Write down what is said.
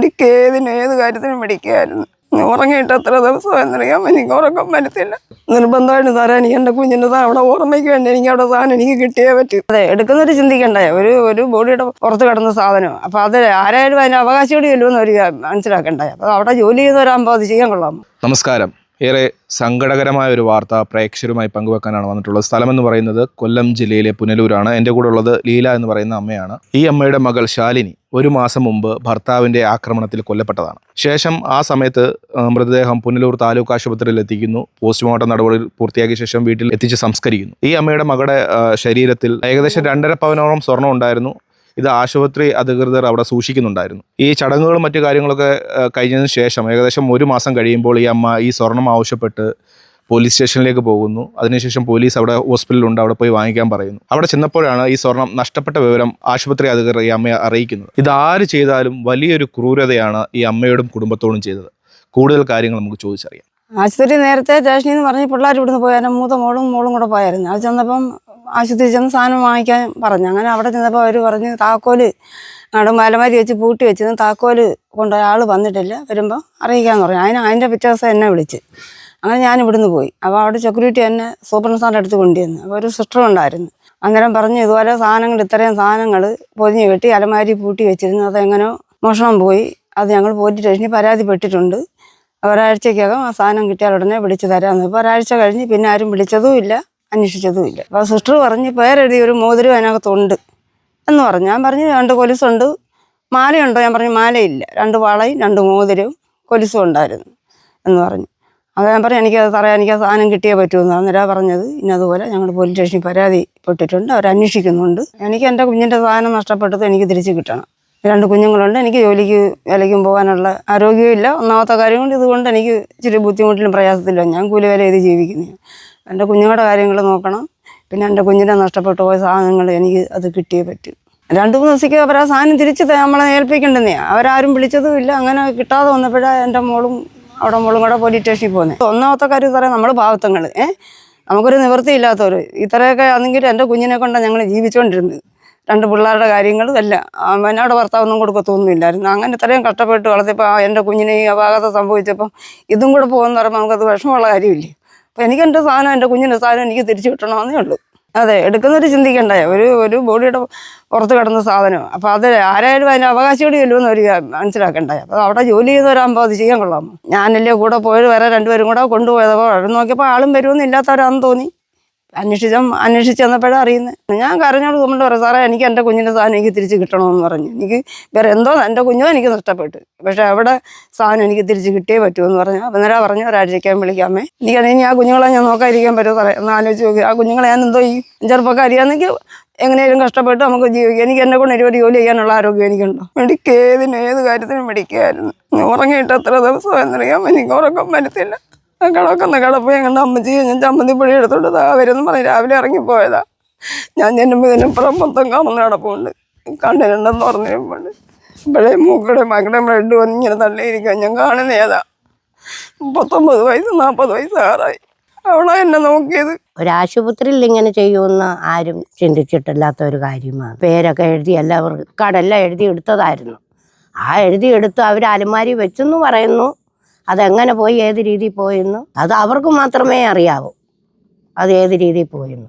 മെഡിക്കേതിന് ഏത് കാര്യത്തിനും മെഡിക്കായിരുന്നു. ഉറങ്ങിയിട്ട് എത്ര ദിവസമെന്നറിയാം, എനിക്ക് ഉറക്കം വരത്തില്ല. നിർബന്ധമായിട്ട് തരാൻ എനിക്ക് എൻ്റെ കുഞ്ഞിൻ്റെ അവിടെ ഓർമ്മയ്ക്ക് വേണ്ടി എനിക്ക് അവിടെ സാധനം എനിക്ക് കിട്ടിയേ പറ്റും. അതെ, എടുക്കുന്നവർ ചിന്തിക്കണ്ടേ, ഒരു ബോഡിയുടെ പുറത്ത് കിടന്ന സാധനം. അപ്പോൾ അത് ആരായാലും അതിന് അവകാശയോടെ ചെല്ലുമെന്ന് അവർ മനസ്സിലാക്കണ്ടേ. അപ്പോൾ അവിടെ ജോലി ചെയ്തവരാകുമ്പോൾ അത് ചെയ്യാൻ കൊള്ളാമോ? നമസ്കാരം. ഏറെ സങ്കടകരമായ ഒരു വാർത്ത പ്രേക്ഷകരുമായി പങ്കുവെക്കാനാണ് വന്നിട്ടുള്ളത്. സ്ഥലമെന്ന് പറയുന്നത് കൊല്ലം ജില്ലയിലെ പുനലൂരാണ്. എൻ്റെ കൂടെ ഉള്ളത് ലീല എന്ന് പറയുന്ന അമ്മയാണ്. ഈ അമ്മയുടെ മകൾ ശാലിനി 1 മാസം മുമ്പ് ഭർത്താവിൻ്റെ ആക്രമണത്തിൽ കൊല്ലപ്പെട്ടതാണ്. ശേഷം ആ സമയത്ത് മൃതദേഹം പുനലൂർ താലൂക്ക് ആശുപത്രിയിൽ എത്തിക്കുന്നു. പോസ്റ്റ്മോർട്ടം നടപടി പൂർത്തിയാക്കിയ ശേഷം വീട്ടിൽ എത്തിച്ച് സംസ്കരിക്കുന്നു. ഈ അമ്മയുടെ മകളുടെ ശരീരത്തിൽ ഏകദേശം 2.5 പവനോളം സ്വർണ്ണം ഉണ്ടായിരുന്നു. ഇത് ആശുപത്രി അധികൃതർ അവിടെ സൂക്ഷിക്കുന്നുണ്ടായിരുന്നു. ഈ ചടങ്ങുകളും മറ്റു കാര്യങ്ങളൊക്കെ കഴിഞ്ഞതിന് ശേഷം ഏകദേശം 1 മാസം കഴിയുമ്പോൾ ഈ അമ്മ ഈ സ്വർണം ആവശ്യപ്പെട്ട് പോലീസ് സ്റ്റേഷനിലേക്ക് പോകുന്നു. അതിനുശേഷം പോലീസ് അവിടെ ഹോസ്പിറ്റലുണ്ട്, അവിടെ പോയി വാങ്ങിക്കാൻ പറയുന്നു. അവിടെ ചെന്നപ്പോഴാണ് ഈ സ്വർണം നഷ്ടപ്പെട്ട വിവരം ആശുപത്രി അധികൃതർ ഈ അമ്മയെ അറിയിക്കുന്നത്. ഇതാര് ചെയ്താലും വലിയൊരു ക്രൂരതയാണ് ഈ അമ്മയോടും കുടുംബത്തോടും ചെയ്തത്. കൂടുതൽ കാര്യങ്ങൾ നമുക്ക് ചോദിച്ചറിയാം. ആശുപത്രി നേരത്തെ സ്റ്റേഷനിൽ നിന്ന് പറഞ്ഞ് പിള്ളേർ ഇവിടുന്ന് പോയാലും മൂത്ത മോളും കൂടെ പോയായിരുന്നു. അത് ചെന്നപ്പം ആശുപത്രി ചെന്ന് സാധനം വാങ്ങിക്കാൻ പറഞ്ഞു. അങ്ങനെ അവിടെ ചെന്നപ്പോൾ അവർ പറഞ്ഞ് താക്കോല് അവിടെ മലമാരി വെച്ച് പൂട്ടി വെച്ചത്, താക്കോല് കൊണ്ടുപോയ ആൾ വന്നിട്ടില്ല, വരുമ്പോൾ അറിയിക്കാമെന്ന് പറഞ്ഞു. അതിൻ്റെ പിറ്റേ ദിവസം എന്നെ വിളിച്ച്. അങ്ങനെ ഞാൻ ഇവിടുന്ന് പോയി. അപ്പോൾ അവിടെ സെക്യൂരിറ്റി എന്നെ സൂപ്പർവൈസറിൻ്റെ സാറിൻ്റെ അടുത്ത് കൊണ്ടുവന്നു. അപ്പോൾ ഒരു സിസ്റ്റർ ഉണ്ടായിരുന്നു. അന്നേരം പറഞ്ഞു, ഇതുപോലെ ഇത്രയും സാധനങ്ങൾ പൊതിഞ്ഞ് കെട്ടി അലമാരി പൂട്ടി വെച്ചിരുന്നു, അതെങ്ങനെ മോഷണം പോയി, അത് ഞങ്ങൾ പോലീസ് സ്റ്റേഷനിൽ പരാതിപ്പെട്ടിട്ടുണ്ട്. ഒരാഴ്ചക്കകം ആ സാധനം കിട്ടിയാൽ ഉടനെ വിളിച്ച് തരാമെന്ന്. ഇപ്പോൾ ഒരാഴ്ച കഴിഞ്ഞ് പിന്നെ ആരും വിളിച്ചതും ഇല്ല, അന്വേഷിച്ചതും ഇല്ല. അപ്പോൾ സിസ്റ്റർ പറഞ്ഞ് പേരെഴുതി ഒരു മോതിരം അതിനകത്തുണ്ട് എന്ന് പറഞ്ഞു. ഞാൻ പറഞ്ഞു 2 കൊലുസുണ്ട്, മാലയുണ്ടോ? ഞാൻ പറഞ്ഞു മാലയില്ല, 2 വളയും 2 മോതിരവും കൊലുസും ഉണ്ടായിരുന്നു എന്ന് പറഞ്ഞു. അത് ഞാൻ പറഞ്ഞു എനിക്കത് പറയാൻ, എനിക്ക് ആ സാധനം കിട്ടിയേ പറ്റുമെന്ന്. അന്നേരം പറഞ്ഞത് ഇന്നതുപോലെ ഞങ്ങൾ പോലീസ് സ്റ്റേഷനിൽ പരാതിപ്പെട്ടിട്ടുണ്ട്, അവർ അന്വേഷിക്കുന്നുണ്ട്. എനിക്ക് എൻ്റെ കുഞ്ഞിൻ്റെ സാധനം നഷ്ടപ്പെട്ടത് എനിക്ക് തിരിച്ച് കിട്ടണം. 2 കുഞ്ഞുങ്ങളുണ്ട്, എനിക്ക് ജോലിക്ക് വിലയ്ക്കും പോകാനുള്ള ആരോഗ്യവും ഇല്ല. ഒന്നാമത്തെ കാര്യം കൊണ്ട് ഇതുകൊണ്ട് എനിക്ക് ഇച്ചിരി ബുദ്ധിമുട്ടിലും പ്രയാസത്തില്ല. ഞാൻ കൂലി വില ചെയ്ത് ജീവിക്കുന്നതാണ്. എൻ്റെ കുഞ്ഞുങ്ങളുടെ കാര്യങ്ങൾ നോക്കണം. പിന്നെ എൻ്റെ കുഞ്ഞിനെ നഷ്ടപ്പെട്ടു പോയ സാധനങ്ങൾ എനിക്ക് അത് കിട്ടിയേ പറ്റും. 2-3 ദിവസത്തേക്ക് അവർ ആ സാധനം തിരിച്ച് നമ്മളെ ഏൽപ്പിക്കേണ്ടെന്നേ. അവരാരും വിളിച്ചതും ഇല്ല. അങ്ങനെ കിട്ടാതെ വന്നപ്പോഴാണ് എൻ്റെ മോളും കൂടെ പോലീസ് സ്റ്റേഷനിൽ പോകുന്നത്. ഒന്നാമത്തെ കാര്യം പറയാം, നമ്മൾ പാവത്തങ്ങൾ നമുക്കൊരു നിവൃത്തിയില്ലാത്തവർ ഇത്രയൊക്കെ ആണെങ്കിലും എൻ്റെ കുഞ്ഞിനെ കൊണ്ടാണ് ഞങ്ങൾ ജീവിച്ചുകൊണ്ടിരുന്നത്. 2 പിള്ളേരുടെ കാര്യങ്ങളും എല്ലാം എന്നോട് ഭർത്താവൊന്നും കൊടുക്കത്തൊന്നുമില്ലായിരുന്നു. അങ്ങനെ ഇത്രയും കഷ്ടപ്പെട്ട് വളർത്തിയപ്പോൾ എൻ്റെ കുഞ്ഞിനെ ഈ അപാകത സംഭവിച്ചപ്പം ഇതും കൂടെ പോകുമെന്ന് പറയുമ്പോൾ നമുക്കത് വിഷമമുള്ള കാര്യമില്ലേ. അപ്പോൾ എനിക്ക് എൻ്റെ സാധനം, എൻ്റെ കുഞ്ഞിൻ്റെ സാധനം എനിക്ക് തിരിച്ചു കിട്ടണമെന്നേ ഉള്ളൂ. അതെ, എടുക്കുന്നവർ ചിന്തിക്കണ്ടേ, ഒരു ബോഡിയുടെ പുറത്ത് കിടന്ന സാധനം. അപ്പോൾ അത് ആരായാലും അതിന് അവകാശയോടെ ചെല്ലുമെന്ന് അവർ മനസ്സിലാക്കണ്ടേ. അപ്പോൾ അവിടെ ജോലി ചെയ്തവരാകുമ്പോൾ അത് ചെയ്യാൻ കൊള്ളാമോ? ഞാനല്ലേ കൂടെ പോയത്, വേറെ 2 പേരും കൂടെ കൊണ്ടുപോയതപ്പോൾ അവിടെ നോക്കിയപ്പോൾ ആളും വരുമെന്ന് ഇല്ലാത്തവരാണെന്ന് തോന്നി. അന്വേഷിച്ച് വന്നപ്പോഴാണ് അറിയുന്നത്. ഞാൻ കരഞ്ഞോട് കൊണ്ട് പറയാം, സാറേ എനിക്ക് എൻ്റെ കുഞ്ഞിൻ്റെ സാധനം എനിക്ക് തിരിച്ച് കിട്ടണമെന്ന് പറഞ്ഞു. എനിക്ക് വേറെ എന്തോ എൻ്റെ കുഞ്ഞോ എനിക്ക് നഷ്ടപ്പെട്ടു, പക്ഷേ അവിടെ സാധനം എനിക്ക് തിരിച്ച് കിട്ടിയേ പറ്റുമെന്ന് പറഞ്ഞു. അപ്പം നേരം പറഞ്ഞു ഒരാഴ്ചയ്ക്കാൻ വിളിക്കാമേ, എനിക്കറിയാം ആ കുഞ്ഞുങ്ങളെ ഞാൻ നോക്കാതിരിക്കാൻ പറ്റുമോ സാറേ എന്ന് ആലോചിച്ച് നോക്കി. ആ കുഞ്ഞുങ്ങളെ ഞാൻ എന്തോ ഈ ചെറുപ്പക്കാരിയാണെങ്കിൽ എങ്ങനെയും കഷ്ടപ്പെട്ട് നമുക്ക് ജീവിക്കാം. എനിക്ക് എന്നെ കൊണ്ട് 20 ജോലി ചെയ്യാനുള്ള ആരോഗ്യം എനിക്കുണ്ടോ? മെഡിക്കേതിന് ഏത് കാര്യത്തിനും മെഡിക്കായിരുന്നു. ഉറങ്ങിയിട്ട് എത്ര ദിവസമെന്നറിയാം, എനിക്ക് ഉറക്കം വരത്തില്ല. കിടക്കുന്ന കിടപ്പ് ഞങ്ങളുടെ അമ്മച്ചി ഞാൻ ചമ്മന്തിപ്പൊടി എടുത്തോണ്ട് വരുമെന്ന് പറഞ്ഞ് രാവിലെ ഇറങ്ങിപ്പോയതാ. ഞാൻ ചെല്ലുമ്പോൾ മൊത്തം കമന്ന് കിടപ്പുണ്ട്, കണ്ണിനുണ്ടെന്ന് പറഞ്ഞപ്പോൾ ഇപ്പോഴേ മൂക്കടെ മകളുടെ ബ്ലഡ് വന്ന് ഇങ്ങനെ തള്ളിയിരിക്കാൻ ഞാൻ കാണുന്ന ഏതാ. 39 വയസ്സ് 40 വയസ്സാറായി. അവളാ എന്നെ നോക്കിയത്. ഒരാശുപത്രിയിൽ ഇങ്ങനെ ചെയ്യുമെന്ന് ആരും ചിന്തിച്ചിട്ടില്ലാത്ത ഒരു കാര്യമാണ്. പേരൊക്കെ എഴുതി എല്ലാവർക്കും കടെല്ലാം എഴുതി എടുത്തതായിരുന്നു. ആ എഴുതിയെടുത്ത് അവർ അലമാരി വെച്ചെന്ന് പറയുന്നു. അതെങ്ങനെ പോയി, ഏത് രീതിയിൽ പോയെന്ന് അത് അവർക്ക് മാത്രമേ അറിയാവൂ. അത് ഏത് രീതിയിൽ പോയെന്ന്.